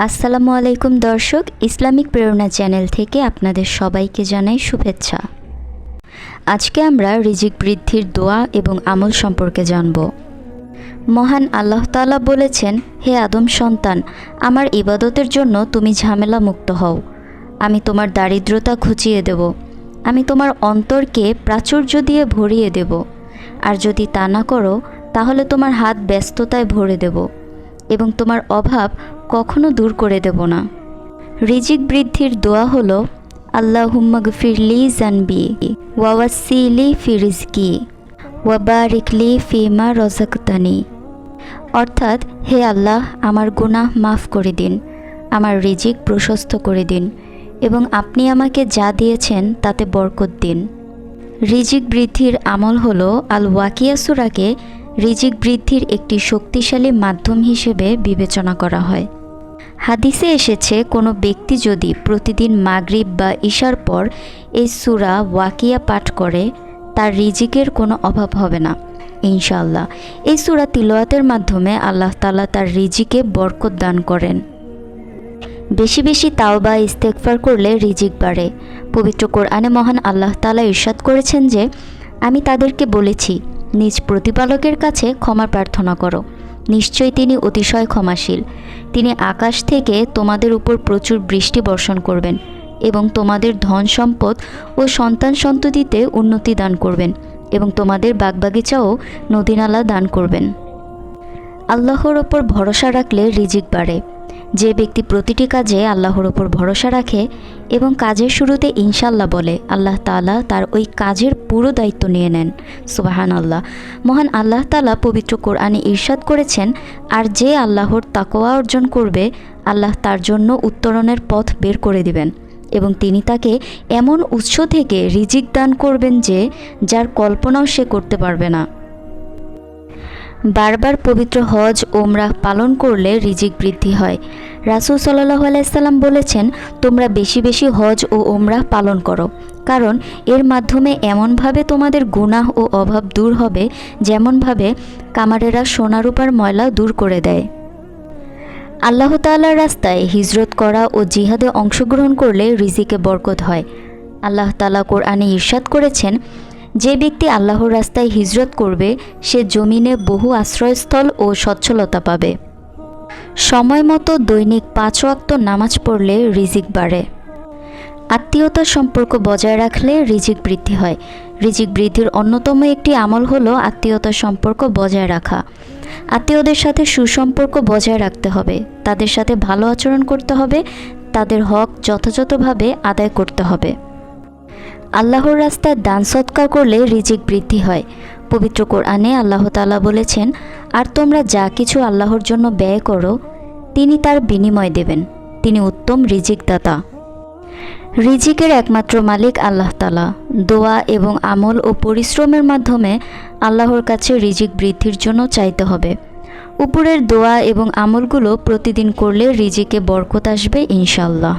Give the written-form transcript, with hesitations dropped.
আসসালামু আলাইকুম দর্শক, ইসলামিক প্রেরণা চ্যানেল থেকে আপনাদের সবাইকে জানাই শুভেচ্ছা। আজকে আমরা রিজিক বৃদ্ধির দোয়া এবং আমল সম্পর্কে জানব। মহান আল্লাহ তাআলা বলেছেন, হে আদম সন্তান, আমার ইবাদতের জন্য তুমি ঝামেলা মুক্ত হও। আমি তোমার দারিদ্রতা ঘুচিয়ে দেব। আমি তোমার অন্তরকে প্রাচুর্য দিয়ে ভরিয়ে দেব। আর যদি তা না করো তাহলে তোমার হাত ব্যস্ততায় ভরে দেব এবং তোমার অভাব কখনো দূর করে দেব না। রিজিক বৃদ্ধির দোয়া হলো, আল্লাহুম্মা গফিরলি জানবি ওয়াওয়াসিলি ফি রিজকি ওয়াবারিকলি ফিমা রযাকতানি। অর্থাৎ, হে আল্লাহ, আমার গুনাহ মাফ করে দিন, আমার রিজিক প্রশস্ত করে দিন এবং আপনি আমাকে যা দিয়েছেন তাতে বরকত দিন। রিজিক বৃদ্ধির আমল হলো, আল ওয়াকিয়া সূরাকে রিজিক বৃদ্ধির একটি শক্তিশালী মাধ্যম হিসেবে বিবেচনা করা হয়। হাদিসে এসেছে, কোনো ব্যক্তি যদি প্রতিদিন মাগরিব বা ইশার পর এই সূরা ওয়াকিয়া পাঠ করে তার রিজিকের কোনো অভাব হবে না ইনশাআল্লাহ। এই সূরা তিলাওয়াতের মাধ্যমে আল্লাহ তাআলা তার রিজিকে বরকত দান করেন। বেশি বেশি তাওবা ইস্তেগফার করলে রিজিক বাড়ে। পবিত্র কোরআনে মহান আল্লাহ তাআলা ইরশাদ করেছেন যে, আমি তাদেরকে বলেছি, নিজ প্রতিপালকের কাছে ক্ষমা প্রার্থনা করো, নিশ্চয়ই তিনি অতিশয় ক্ষমাশীল। তিনি আকাশ থেকে তোমাদের উপর প্রচুর বৃষ্টি বর্ষণ করবেন এবং তোমাদের ধন সম্পদ ও সন্তান সন্ততিতে উন্নতি দান করবেন এবং তোমাদের বাগবাগিচাও নদীনালা দান করবেন। আল্লাহর ওপর ভরসা রাখলে রিজিক বাড়ে। যে ব্যক্তি প্রতিটি কাজে আল্লাহর ওপর ভরসা রাখে এবং কাজের শুরুতে ইনশাআল্লাহ বলে, আল্লাহ তাআলা তার ওই কাজের পুরো দায়িত্ব নিয়ে নেন। সুবহানাল্লাহ। মহান আল্লাহ তাআলা পবিত্র কোরআনে ইরশাদ করেছেন, আর যে আল্লাহর তাকওয়া অর্জন করবে, আল্লাহ তার জন্য উত্তরণের পথ বের করে দিবেন এবং তিনি তাকে এমন উৎস থেকে রিজিক দান করবেন যে যার কল্পনাও সে করতে পারবে না। বারবার পবিত্র হজ ওমরাহ পালন করলে রিজিক বৃদ্ধি হয়। রাসূল সাল্লাল্লাহু আলাইহি সাল্লাম বলেছেন, তোমরা বেশি বেশি হজ ও ওমরাহ পালন করো, কারণ এর মাধ্যমে এমনভাবে তোমাদের গুনাহ ও অভাব দূর হবে যেমনভাবে কামারেরা সোনা রূপার ময়লা দূর করে দেয়। আল্লাহ তাআলার রাস্তায় হিজরত করা ও জিহাদে অংশগ্রহণ করলে রিজিকে বরকত হয়। আল্লাহ তাআলা কোরআনে ইরশাদ করেছেন, যে ব্যক্তি আল্লাহর রাস্তায় হিজরত করবে সে জমিনে বহু আশ্রয়স্থল ও সচ্ছলতা পাবে। সময় মতো দৈনিক 5 ওয়াক্ত নামাজ পড়লে রিজিক বাড়ে। আত্মীয়তার সম্পর্ক বজায় রাখলে রিজিক বৃদ্ধি হয়। রিজিক বৃদ্ধির অন্যতম একটি আমল হলো আত্মীয়তার সম্পর্ক বজায় রাখা। আত্মীয়দের সাথে সুসম্পর্ক বজায় রাখতে হবে, তাদের সাথে ভালো আচরণ করতে হবে, তাদের হক যথাযথভাবে আদায় করতে হবে। আল্লাহর রাস্তায় দান সৎকার করলে রিজিক বৃদ্ধি হয়। পবিত্র কোরআনে আল্লাহ তাআলা বলেছেন, আর তোমরা যা কিছু আল্লাহর জন্য ব্যয় করো তিনি তার বিনিময় দেবেন, তিনি উত্তম রিজিকদাতা। রিজিকের একমাত্র মালিক আল্লাহ তাআলা। দোয়া এবং আমল ও পরিশ্রমের মাধ্যমে আল্লাহর কাছে রিজিক বৃদ্ধির জন্য চাইতে হবে। উপরের দোয়া এবং আমলগুলো প্রতিদিন করলে রিজিকে বরকত আসবে ইনশাআল্লাহ।